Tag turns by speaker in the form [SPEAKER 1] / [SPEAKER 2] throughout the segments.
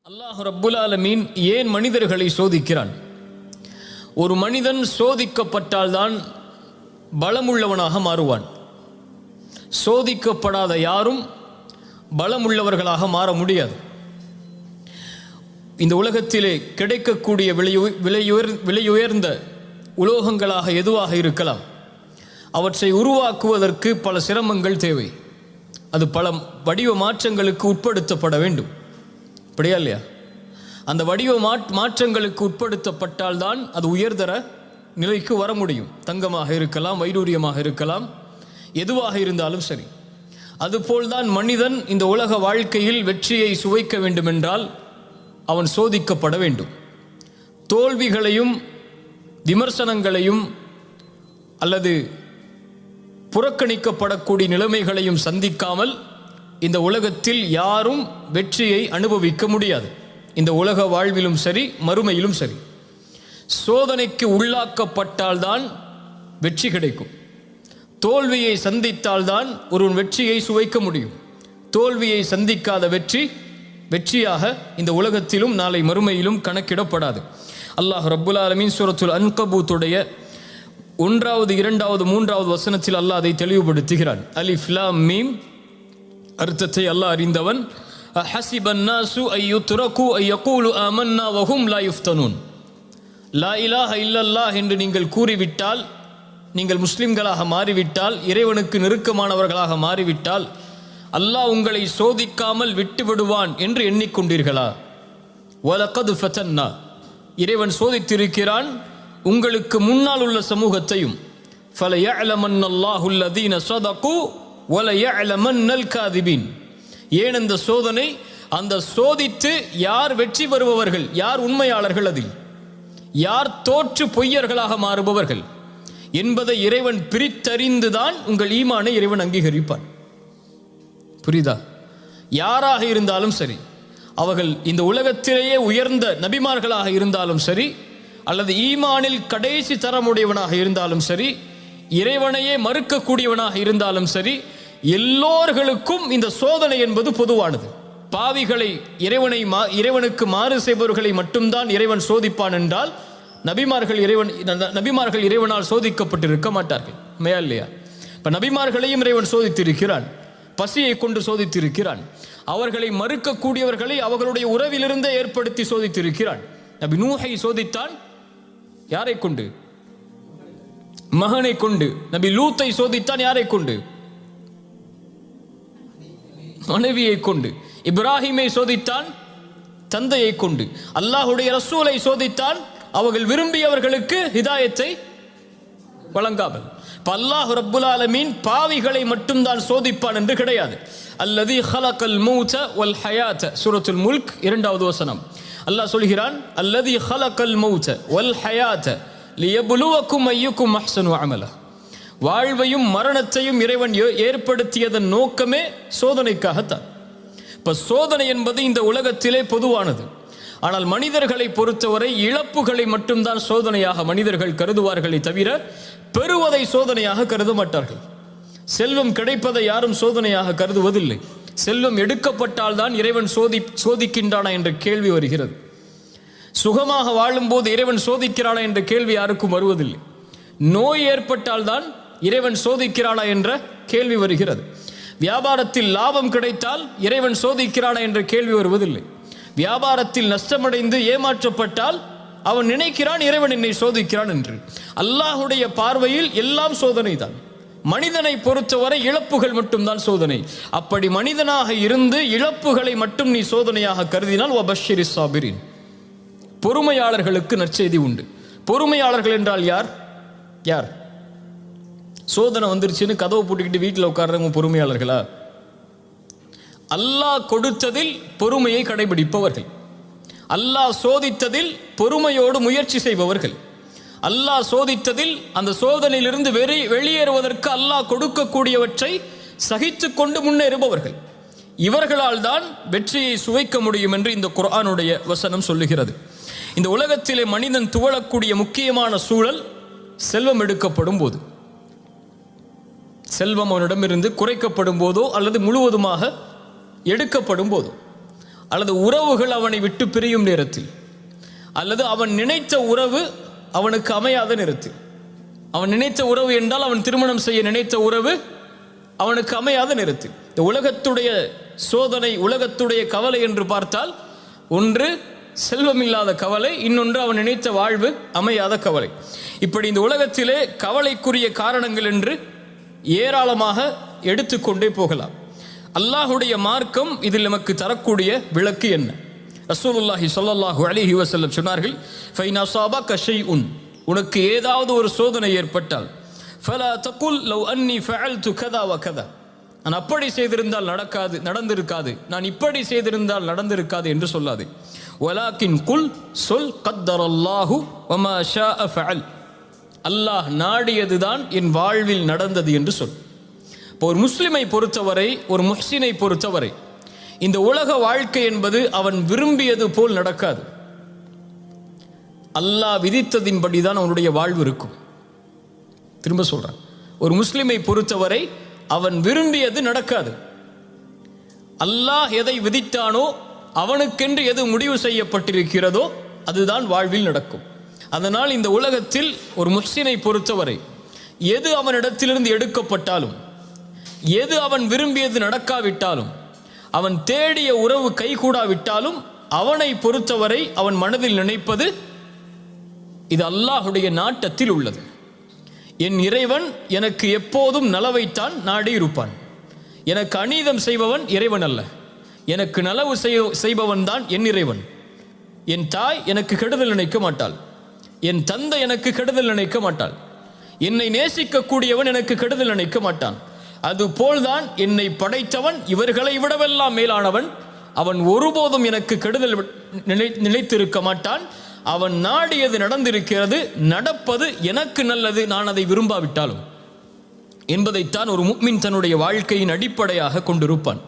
[SPEAKER 1] அல்லாஹ் ரப்புல் ஆலமீன் ஏன் மனிதர்களை சோதிக்கிறான்? ஒரு மனிதன் சோதிக்கப்பட்டால்தான் பலமுள்ளவனாக மாறுவான். சோதிக்கப்படாத யாரும் பலமுள்ளவர்களாக மாற முடியாது. இந்த உலகத்திலே கிடைக்கக்கூடிய விலையுயர்ந்த உலோகங்களாக எதுவாக இருக்கலாம், அவற்றை உருவாக்குவதற்கு பல சிரமங்கள் தேவை. அது பல வடிவ மாற்றங்களுக்கு உட்படுத்தப்பட வேண்டும். அப்படியா இல்லையா? அந்த வடிவ மாற்றங்களுக்கு உட்படுத்தப்பட்டால்தான் அது உயர்தர நிலைக்கு வர முடியும். தங்கமாக இருக்கலாம், வைடூரியமாக இருக்கலாம், எதுவாக இருந்தாலும் சரி. அதுபோல்தான் மனிதன் இந்த உலக வாழ்க்கையில் வெற்றியை சுவைக்க வேண்டுமென்றால் அவன் சோதிக்கப்பட வேண்டும். தோல்விகளையும் விமர்சனங்களையும் அல்லது புறக்கணிக்கப்படக்கூடிய நிலைமைகளையும் சந்திக்காமல் இந்த உலகத்தில் யாரும் வெற்றியை அனுபவிக்க முடியாது. இந்த உலக வாழ்விலும் சரி, மறுமையிலும் சரி. சோதனைக்கு உள்ளாக்கப்பட்டால்தான் வெற்றி கிடைக்கும். தோல்வியை சந்தித்தால்தான் ஒருவன் வெற்றியை சுவைக்க முடியும். தோல்வியை சந்திக்காத வெற்றியாக இந்த உலகத்திலும் நாளை மறுமையிலும் கணக்கிடப்படாது. அல்லாஹ் ரப்புல் ஆலமீன் சூரத்துல் அன்கபூத்துடைய 1வது 2வது 3வது வசனத்தில் அல்லாஹ் அதை தெளிவுபடுத்துகிறான். அலிஃப் லாம் மீம் அர்த்தத்தை அல்லாஹ் அறிந்தவன். ஹஸிபன் நாசு அய்யுத்ரகு அய்யகூலு ஆமன்னா வஹும் லா யுஃப்தனூன். லா இலாஹ இல்லல்லாஹ் என்று நீங்கள் கூறிவிட்டால், நீங்கள் முஸ்லிம்களாக மாறிவிட்டால், இறைவனுக்கு நெருக்கமானவர்களாக மாறிவிட்டால், அல்லாஹ் உங்களை சோதிக்காமல் விட்டு விடுவான் என்று எண்ணிக்கொண்டீர்களா? வலகது ஃபதன்னா, இறைவன் சோதித்திருக்கிறான் உங்களுக்கு முன்னால் உள்ள சமூகத்தையும். ஃபலயஅலமன்னல்லாஹு அல்லதீன ஸதகு வலயஅலமன்னல் காதிபீன். ஏன் அந்த சோதனை? அந்த சோதித்து யார் வெற்றி பெறுபவர்கள், யார் உண்மையாளர்கள், அதில் யார் தோற்று பொய்யர்களாக மாறுபவர்கள் என்பதை இறைவன் பிரித்தறிந்துதான் உங்கள் ஈமானை இறைவன் அங்கீகரிப்பான். புரியுதா? யாராக இருந்தாலும் சரி, அவர்கள் இந்த உலகத்திலேயே உயர்ந்த நபிமார்களாக இருந்தாலும் சரி, அல்லது ஈமானில் கடைசி தரமுடையவனாக இருந்தாலும் சரி, இறைவனையே மறுக்கக்கூடியவனாக இருந்தாலும் சரி, எல்லோர்களுக்கும் இந்த சோதனை என்பது பொதுவானது. பாவிகளை, இறைவனுக்கு மாறு செய்பவர்களை மட்டும்தான் இறைவன் சோதிப்பான் என்றால் நபிமார்கள் இறைவனால் சோதிக்கப்பட்டிருக்க மாட்டார்கள். மேயா இல்லையா? இப்ப நபிமார்களையும் இறைவன் சோதித்திருக்கிறான், பசியை கொண்டு சோதித்திருக்கிறான், அவர்களை மறுக்கக்கூடியவர்களை அவர்களுடைய உறவிலிருந்தே ஏற்படுத்தி சோதித்திருக்கிறான். நபி நூஹை சோதித்தான், யாரை கொண்டு? மகனை கொண்டு. நபி லூத்தை சோதித்தான், யாரை கொண்டு? மனைவியை கொண்டு. இப்ராஹிமை சோதித்தான், தந்தையை கொண்டு. அல்லாஹுடைய ரசூலை சோதித்தான், அவர்கள் விரும்பியவர்களுக்கு ஹிதாயத்தை வழங்காமல். அல்லாஹ் ரப்புல் ஆலமீன் பாவிகளை மட்டும்தான் சோதிப்பான் என்று கிடையாது. அல்லதி ஹலகல் மௌத வல் ஹயாத, சூரத்துல் முல்க் 2வது வசனம். அல்லாஹ் சொல்கிறான், அல்லதி ஹலகல் மௌத வல் ஹயாத லியப்லுவக்கும் அய்யுக்கும் அஹ்ஸனு அமலா. வாழ்வையும் மரணத்தையும் இறைவன் ஏற்படுத்தியதன் நோக்கமே சோதனைக்காகத்தான். இப்ப சோதனை என்பது இந்த உலகத்திலே பொதுவானது. ஆனால் மனிதர்களை பொறுத்தவரை இழப்புகளை மட்டும்தான் சோதனையாக மனிதர்கள் கருதுவார்களே தவிர பெறுவதை சோதனையாக கருத மாட்டார்கள். செல்வம் கிடைப்பதை யாரும் சோதனையாக கருதுவதில்லை. செல்வம் எடுக்கப்பட்டால் தான் இறைவன் சோதிக்கின்றானா என்ற கேள்வி வருகிறது. சுகமாக வாழும்போது இறைவன் சோதிக்கிறானா என்ற கேள்வி யாருக்கும் வருவதில்லை. நோய் ஏற்பட்டால் தான் இறைவன் சோதிக்கிறானா என்ற கேள்வி வருகிறது. வியாபாரத்தில் லாபம் கிடைத்தால் இறைவன் சோதிக்கிறானா என்ற கேள்வி வருவதில்லை. வியாபாரத்தில் நஷ்டமடைந்து ஏமாற்றப்பட்டால் அவன் நினைக்கிறான் இறைவன் என்னை சோதிக்கிறான் என்று. அல்லாஹுடைய பார்வையில் எல்லாம் சோதனை தான். மனிதனை பொறுத்தவரை இழப்புகள் மட்டும்தான் சோதனை. அப்படி மனிதனாக இருந்து இழப்புகளை மட்டும் நீ சோதனையாக கருதினால் வபஷ்ஷிரி சாபிரின், பொறுமையாளர்களுக்கு நற்செய்தி உண்டு. பொறுமையாளர்கள் என்றால் யார்? யார்? சோதனை வந்துருச்சுன்னு கதவை பூட்டிக்கிட்டு வீட்டில் உட்கார்றவங்க பொறுமையாளர்களா? அல்லாஹ் கொடுத்ததில் பொறுமையை கடைபிடிப்பவர்கள், அல்லாஹ் சோதித்ததில் பொறுமையோடு முயற்சி செய்பவர்கள், அல்லாஹ் சோதித்ததில் அந்த சோதனையிலிருந்து வெளியேறுவதற்கு அல்லாஹ் கொடுக்கக்கூடியவற்றை சகித்து கொண்டு முன்னேறுபவர்கள், இவர்களால் தான் வெற்றியை சுவைக்க முடியும் என்று இந்த குர்ஆனுடைய வசனம் சொல்லுகிறது. இந்த உலகத்திலே மனிதன் துவளக்கூடிய முக்கியமான சூழல் செல்வம் எடுக்கப்படும் போது, செல்வம் அவனிடமிருந்து குறைக்கப்படும் போதோ அல்லது முழுவதுமாக எடுக்கப்படும் போதோ, அல்லது உறவுகள் அவனை விட்டு பிரியும் நேரத்தில், அல்லது அவன் நினைத்த உறவு அவனுக்கு அமையாத நேரத்தில். அவன் நினைத்த உறவு என்றால் அவன் திருமணம் செய்ய நினைத்த உறவு அவனுக்கு அமையாத நேரத்தில். இந்த உலகத்துடைய சோதனை, உலகத்துடைய கவலை என்று பார்த்தால், ஒன்று செல்வமில்லாத கவலை, இன்னொன்று அவன் நினைத்த வாழ்வு அமையாத கவலை. இப்படி இந்த உலகத்திலே கவலைக்குரிய காரணங்கள் என்று ஏராளமாக எடுத்துக்கொண்டே போகலாம். அல்லாஹுடைய மார்க்கம் இதில் நமக்கு தரக்கூடிய விளக்கு என்ன? ரசூலுல்லாஹி ஸல்லல்லாஹு அலைஹி வஸல்லம் சொன்னார்கள், ஃபைன் அஸாபக ஷைஉன், உனக்கு ஏதாவது ஒரு சோதனை ஏற்பட்டால், ஃபலா தகுல் லவ் அன்னி ஃபஅல்து கதா வ கதா, நான் அப்படி செய்திருந்தால் நடந்திருக்காது, நான் இப்படி செய்திருந்தால் நடந்திருக்காது என்று சொல்லாது. வலாக்கின் குல், சொல் கத்தரல்லாஹு வமா ஷாஅ ஃபஅல், அல்லாஹ் நாடியதுதான் என் வாழ்வில் நடந்தது என்று சொல். இப்போ ஒரு முஸ்லிமை பொறுத்தவரை, ஒரு முஹ்சினை பொறுத்தவரை, இந்த உலக வாழ்க்கை என்பது அவன் விரும்பியது போல் நடக்காது. அல்லாஹ் விதித்ததின்படி தான் அவனுடைய வாழ்வு இருக்கும். திரும்ப சொல்றான், ஒரு முஸ்லிமை பொறுத்தவரை அவன் விரும்பியது நடக்காது. அல்லாஹ் எதை விதித்தானோ, அவனுக்கென்று எது முடிவு செய்யப்பட்டிருக்கிறதோ அதுதான் வாழ்வில் நடக்கும். அதனால் இந்த உலகத்தில் ஒரு முஹ்சினை பொறுத்தவரை எது அவனிடத்திலிருந்து எடுக்கப்பட்டாலும், எது அவன் விரும்பியது நடக்காவிட்டாலும், அவன் தேடிய உறவு கைகூடாவிட்டாலும், அவனை பொறுத்தவரை அவன் மனதில் நினைப்பது, இது அல்லாஹுடைய நாட்டத்தில் உள்ளது. என் இறைவன் எனக்கு எப்போதும் நலவைத்தான் நாடி இருப்பான். எனக்கு அநீதம் செய்பவன் இறைவன் அல்ல, எனக்கு நலவு செய்பவன் தான் என் இறைவன். என் தாய் எனக்கு கெடுதல் நினைக்க மாட்டாள், என் தந்தை எனக்கு கெடுதல் நினைக்க மாட்டாள், என்னை நேசிக்கக்கூடியவன் எனக்கு கெடுதல் நினைக்க மாட்டான். அதுபோல்தான் என்னை படைத்தவன் இவர்களை விடவெல்லாம் மேலானவன். அவன் ஒருபோதும் எனக்கு கெடுதல் நினைத்திருக்க மாட்டான். அவன் நாடியது நடந்திருக்கிறது, நடப்பது எனக்கு நல்லது, நான் அதை விரும்பாவிட்டாலும் என்பதைத்தான் ஒரு முஃமின் தன்னுடைய வாழ்க்கையின் அடிப்படையாக கொண்டிருப்பான்.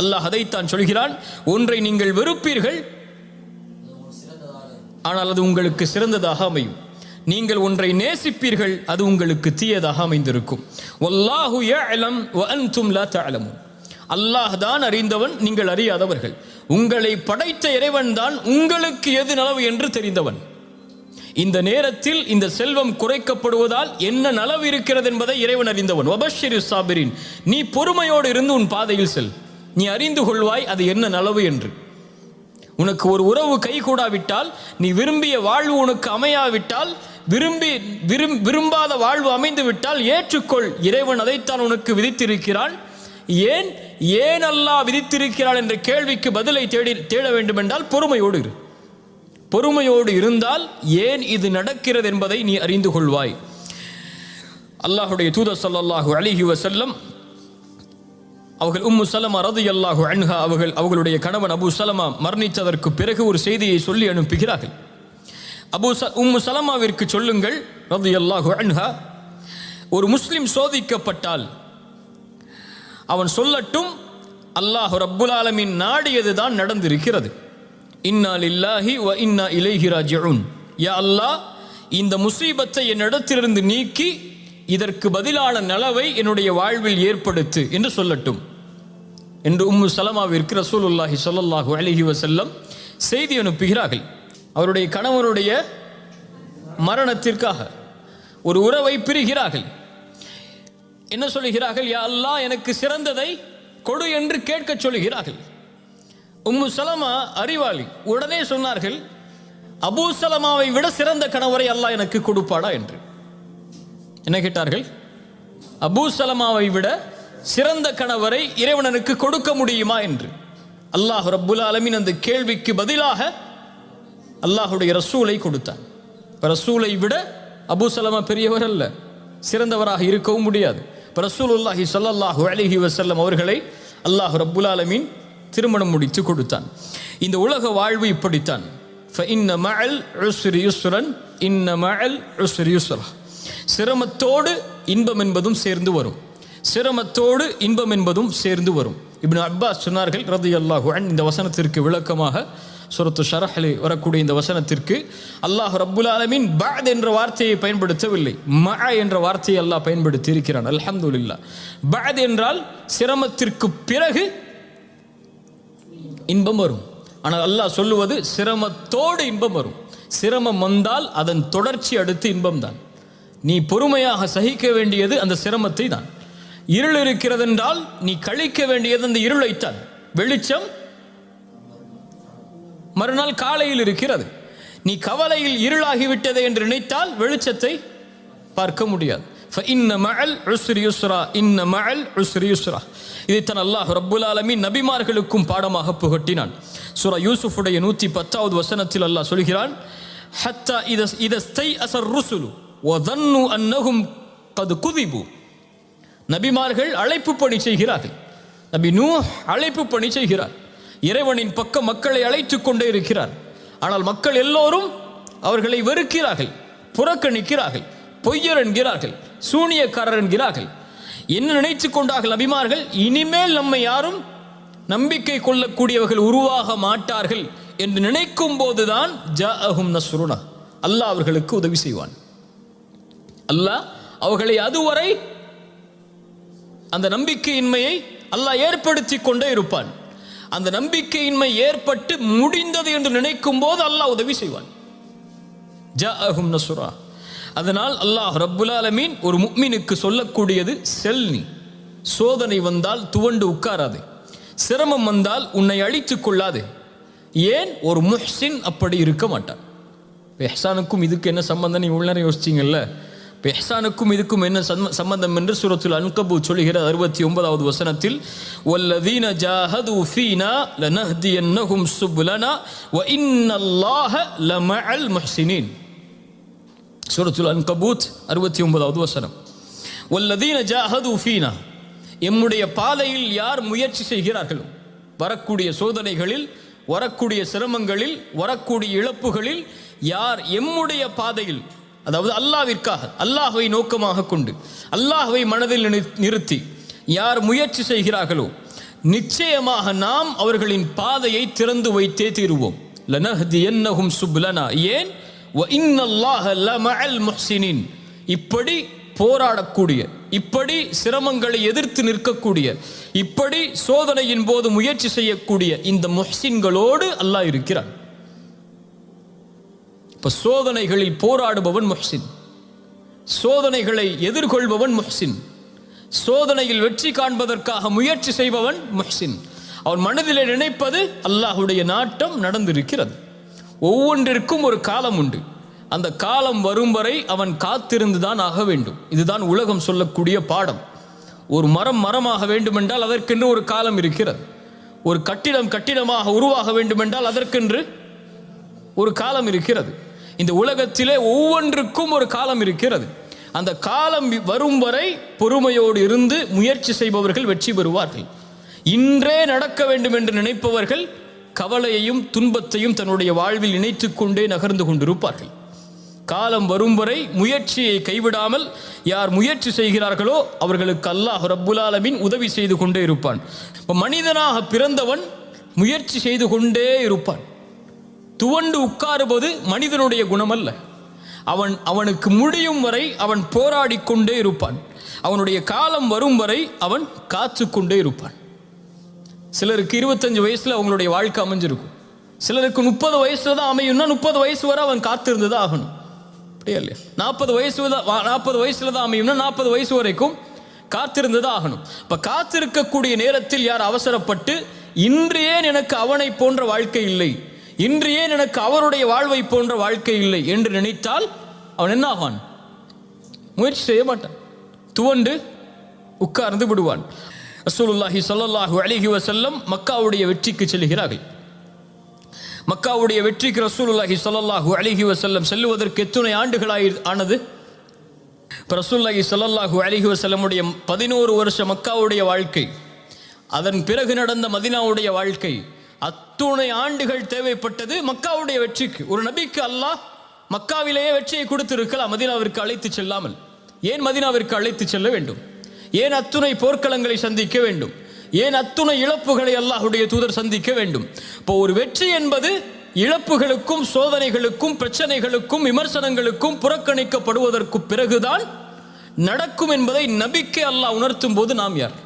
[SPEAKER 1] அல்லாஹ் அதைத்தான் சொல்கிறான், ஒன்றை நீங்கள் வெறுப்பீர்கள், ஆனால் அது உங்களுக்கு சிறந்ததாக அமையும். நீங்கள் ஒன்றை நேசிப்பீர்கள், அது உங்களுக்கு தீயதாக அமைந்திருக்கும். வல்லாஹு யஅலம் வ அன்தும் லா தஅலமூன், அல்லாஹ் தான் அறிந்தவன், நீங்கள் அறியாதவர்கள். உங்களை படைத்த இறைவன் தான் உங்களுக்கு எது நலவு என்று தெரிந்தவன். இந்த நேரத்தில் இந்த செல்வம் குறைக்கப்படுவதால் என்ன நலவு இருக்கிறது என்பதை இறைவன் அறிந்தவன். வபஷ்ஷிரு சாபிரின், நீ பொறுமையோடு இருந்து உன் பாதையில் செல், நீ அறிந்து கொள்வாய் அது என்ன நலவு என்று. உனக்கு ஒரு உறவு கைகூடாவிட்டால், நீ விரும்பிய வாழ்வு உனக்கு அமையாவிட்டால், விரும்பாத வாழ்வு அமைந்து விட்டால் ஏற்றுக்கொள், இறைவன் அதைத்தான் உனக்கு விதித்திருக்கிறான். ஏன் அல்லாஹ் விதித்திருக்கிறான் என்ற கேள்விக்கு பதிலை தேட வேண்டும் என்றால் பொறுமையோடு இரு. பொறுமையோடு இருந்தால் ஏன் இது நடக்கிறது என்பதை நீ அறிந்து கொள்வாய். அல்லாஹுடைய தூதர் ஸல்லல்லாஹு அலைஹி வஸல்லம் அவர்கள் உம்மு சலமா ரலியல்லாஹு அன்ஹா அவர்களுடைய கணவன் அபூ சலமா மரணித்ததற்கு பிறகு ஒரு செய்தியை சொல்லி அனுப்புகிறார்கள். உம்மு சலமாவிற்கு சொல்லுங்கள் ரலியல்லாஹு அன்ஹா, ஒரு முஸ்லிம் சோதிக்கப்பட்டால் அவன் சொல்லட்டும், அல்லாஹ் ரப்புல் ஆலமீன் நாடியதுதான் நடந்திருக்கிறது. இன்னா லில்லாஹி வ இன்னா இலைஹி ராஜிஊன், யா அல்லாஹ் இந்த முசீபத்தை என்னிடத்திலிருந்து நீக்கி இதற்கு பதிலான நலவை என்னுடைய வாழ்வில் ஏற்படுத்து என்று சொல்லட்டும் என்று உம்மு சலமாவிற்கு ரசூலுல்லாஹி ஸல்லல்லாஹு அலைஹி வஸல்லம் செய்தி அனுப்புகிறார்கள். அவருடைய கணவனுடைய மரணத்திற்காக ஒரு உறவை பிரிகிறார்கள். என்ன சொல்லுகிறார்கள்? யா அல்லாஹ் எனக்கு சிறந்ததை கொடு என்று கேட்க சொல்லுகிறார்கள். உம்மு சலமா அறிவாளி, உடனே சொன்னார்கள், அபூ சலமாவை விட சிறந்த கணவரை அல்லாஹ் எனக்கு கொடுப்பாடா என்று. என்ன கேட்டார்கள்? அபூ சலமாவை விட சிறந்த கணவரை இறைவனுக்கு கொடுக்க முடியுமா என்று. அல்லாஹ் ரப்புல் ஆலமீன் அந்த கேள்விக்கு பதிலாக அல்லாஹுடைய ரசூலை கொடுத்தான். ரசூலை விட அபூ சலமா பெரியவர் அல்ல, சிறந்தவராக இருக்கவும் முடியாது. ரசூலுல்லாஹி ஸல்லல்லாஹு அலைஹி வஸல்லம் அவர்களை அல்லாஹ் ரப்புல் ஆலமீன் திருமணம் முடித்து கொடுத்தான். இந்த உலக வாழ்வு இப்படித்தான். ஃபஇன்ன மஅல் உஸ்ரி யுஸ்ரன் இன்ன மஅல் உஸ்ரி யுஸ்ரா, சிரமத்தோடு இன்பம் என்பதும் சேர்ந்து வரும், சிரமத்தோடு இன்பம் என்பதும் சேர்ந்து வரும். இப்னு அப்பாஸ் சொன்னார்கள் ரலியல்லாஹு அன்ஹு, இந்த வசனத்திற்கு விளக்கமாக சூரத்து ஷரஹ்லே வரக்கூடிய இந்த வசனத்திற்கு அல்லாஹ் ரப்புல் ஆலமீன் பஅத் என்ற வார்த்தையை பயன்படுத்தவில்லை, மஅ என்ற வார்த்தையை அல்லாஹ் பயன்படுத்தி இருக்கிறான். அல்ஹம்துலில்லாஹ். பஅத் என்றால் சிரமத்திற்கு பிறகு இன்பம் வரும். ஆனால் அல்லாஹ் சொல்லுவது சிரமத்தோடு இன்பம் வரும். சிரமம் வந்தால் அதன் தொடர்ச்சி அடுத்து இன்பம் தான். நீ பொறுமையாக சகிக்க வேண்டியது அந்த சிரமத்தை தான். இருள் இருக்கிறது என்றால் நீ கழிக்க வேண்டியது அந்த இருளைத்தான். வெளிச்சம் மறுநாள் காலையில் இருக்கிறது. நீ கவலையில் இருளாகிவிட்டது என்று நினைத்தால் வெளிச்சத்தை பார்க்க முடியாது. இதைத்தான் அல்லாஹ் ரப்புல் ஆலமீன் நபிமார்களுக்கும் பாடமாக புகட்டினான். சூரா யூசுஃபுடைய 110வது வசனத்தில் அல்லாஹ் சொல்கிறான், ஹத்தா இதஸ்தைஅஸர் ருசுலு வதன்னு அன்னஹும் கத் குதிபு. நபிமார்கள் அழைப்பு பணி செய்கிறார்கள். நபி நூஹ் அழைப்பு பணி செய்கிறார். இறைவனின் பக்கம் மக்களை அழைத்துக் கொண்டே இருக்கிறார். ஆனால் மக்கள் எல்லோரும் அவர்களை வெறுக்கிறார்கள், புறக்கணிக்கிறார்கள், பொய்யர் என்கிறார்கள், சூனியக்காரர் என்கிறார்கள். என்ன நினைத்துக் கொண்டார்கள் நபிமார்கள்? இனிமேல் நம்மை யாரும் நம்பிக்கை கொள்ளக்கூடியவர்கள் உருவாக மாட்டார்கள் என்று நினைக்கும் போதுதான் ஜாஅஹும் நஸ்ருனா, அல்லாஹ் அவர்களுக்கு உதவி செய்வான். அல்லாஹ் அவர்களை அதுவரை அந்த நம்பிக்கையின்மையை அல்லாஹ் ஏற்படுத்தி கொண்டே இருப்பான். அந்த நம்பிக்கையின்மை ஏற்பட்டு முடிந்தது என்று நினைக்கும் போது அல்லாஹ் உதவி செய்வான். ஜாஅஹும் நஸ்ருனா. அதனால் அல்லாஹ் ரப்புல் ஆலமீன் ஒரு முஃமினுக்கு சொல்லக்கூடியது, செல்னி சோதனை வந்தால் துவண்டு உட்காராது, சிரமம் வந்தால் உன்னை அழித்துக் கொள்ளாது. ஏன்? ஒரு முஹ்சின் அப்படி இருக்க மாட்டான். இஹ்சானுக்கும் இதுக்கு என்ன சம்பந்தம்? நீ உள்ள யோசிச்சிங்கல்ல. இப்போ இஹ்சானுக்கும் இதுக்கும் என்ன சம்பந்தம் என்று சூரத்துல் அன்கபூத் சொல்லுகிற 69வது வசனத்தில், வல்லதீன ஜாஹது ஃபீனா லனஹ்தியன்னஹும் சுப்லனா வ இன்னல்லாஹ லமஅல் முஹ்சினீன். சூரத்துல் அன்கபூத் 69வது வசனம். வல்லதீன ஜாஹது ஃபீனா, எம்முடைய பாதையில் யார் முயற்சி செய்கிறார்களோ, வரக்கூடிய சோதனைகளில், வரக்கூடிய சிரமங்களில், வரக்கூடிய இழப்புகளில் யார் எம்முடைய பாதையில், அதாவது அல்லாஹ்விற்காக, அல்லாஹ்வை நோக்கமாக கொண்டு, அல்லாஹ்வை மனதில் நிறுத்தி யார் முயற்சி செய்கிறார்களோ, நிச்சயமாக நாம் அவர்களின் பாதையை திறந்து வைத்தே தீருவோம். லனஹ்தியன்னஹும் சுப்லனா. ஏன்? வ இன்னல்லாஹ லமஅல் முஹ்சினீன். இப்படி போராடக்கூடிய, இப்படி சிரமங்களை எதிர்த்து நிற்கக்கூடிய, இப்படி சோதனையின் போது முயற்சி செய்யக்கூடிய இந்த முஹ்சின்களோடு அல்லாஹ் இருக்கிறான். இப்ப சோதனைகளில் போராடுபவன் முஹ்சின், சோதனைகளை எதிர்கொள்பவன் முஹ்சின், சோதனையில் வெற்றி காண்பதற்காக முயற்சி செய்பவன் முஹ்சின். அவன் மனதிலே நினைப்பது அல்லாஹ்வுடைய நாட்டம் நடந்திருக்கிறது. ஒவ்வொன்றிற்கும் ஒரு காலம் உண்டு. அந்த காலம் வரும் வரை அவன் காத்திருந்துதான் ஆக வேண்டும். இதுதான் உலகம் சொல்லக்கூடிய பாடம். ஒரு மரம் மரமாக வேண்டுமென்றால் அதற்கென்று ஒரு காலம் இருக்கிறது. ஒரு கட்டிடம் கட்டிடமாக உருவாக வேண்டுமென்றால் அதற்கென்று ஒரு காலம் இருக்கிறது. இந்த உலகத்திலே ஒவ்வொன்றுக்கும் ஒரு காலம் இருக்கிறது. அந்த காலம் வரும் வரை பொறுமையோடு இருந்து முயற்சி செய்பவர்கள் வெற்றி பெறுவார்கள். இன்றே நடக்க வேண்டும் என்று நினைப்பவர்கள் கவலையையும் துன்பத்தையும் தன்னுடைய வாழ்வில் இணைத்துக் கொண்டே நகர்ந்து கொண்டிருப்பார்கள். காலம் வரும் வரை முயற்சியை கைவிடாமல் யார் முயற்சி செய்கிறார்களோ அவர்களுக்கு அல்லாஹ் ரப்புல் ஆலமீன் உதவி செய்து கொண்டே இருப்பான். மனிதனாக பிறந்தவன் முயற்சி செய்து கொண்டே இருப்பான். துவண்டு உட்காருவது மனிதனுடைய குணமல்ல. அவனுக்கு முடியும் வரை அவன் போராடி கொண்டே இருப்பான். அவனுடைய காலம் வரும் வரை அவன் காத்து கொண்டே இருப்பான். சிலருக்கு 25 வயசுல அவங்களுடைய வாழ்க்கை அமைஞ்சிருக்கும். சிலருக்கு 30 வயசுல தான் அமையும்னா 30 வயசு வரை அவன் காத்திருந்து தான் ஆகணும். அப்படியே இல்லையா? 40 வயசுல தான் அமையும்னா 40 வயசு வரைக்கும் காத்திருந்து தான் ஆகணும். இப்ப காத்திருக்கக்கூடிய நேரத்தில் யார் அவசரப்பட்டு இன்று ஏன் எனக்கு அவனை போன்ற வாழ்க்கை இல்லை, இன்று ஏன் எனக்கு அவருடைய வாழ்வை போன்ற வாழ்க்கை இல்லை என்று நினைத்தால் அவன் என்ன ஆவான்? முயற்சி செய்ய மாட்டான், துவண்டு உட்கார்ந்து விடுவான். ரசூலுல்லாஹி ஸல்லல்லாஹு அலைஹி வஸல்லம் மக்காவுடைய வெற்றிக்கு செல்கிறார்கள். மக்காவுடைய வெற்றிக்கு ரசூலுல்லாஹி ஸல்லல்லாஹு அலைஹி வஸல்லம் செல்லுவதற்கு எத்தனை ஆண்டுகளாய் ஆனது? ரசூலுல்லாஹி ஸல்லல்லாஹு அலைஹி வஸல்லமுடைய 11 வருஷ மக்காவுடைய வாழ்க்கை, அதன் பிறகு நடந்த மதீனாவுடைய வாழ்க்கை, அத்துணை ஆண்டுகள் தேவைப்பட்டது மக்காவுடைய வெற்றிக்கு. ஒரு நபிக்கு அல்லாஹ் மக்காவிலேயே வெற்றியை கொடுத்திருக்கலாம், மதீனாவிற்கு அழைத்து செல்லாமல். ஏன் மதீனாவிற்கு அழைத்து செல்ல வேண்டும்? ஏன் அத்துணை போர்க்களங்களை சந்திக்க வேண்டும்? ஏன் அத்துணை இழப்புகளை அல்லாஹ்வுடைய தூதர் சந்திக்க வேண்டும்? இப்போ ஒரு வெற்றி என்பது இழப்புகளுக்கும் சோதனைகளுக்கும் பிரச்சனைகளுக்கும் விமர்சனங்களுக்கும் புறக்கணிக்கப்படுவதற்கு பிறகுதான் நடக்கும் என்பதை நபிக்கு அல்லாஹ் உணர்த்தும் போது நாம் யார்?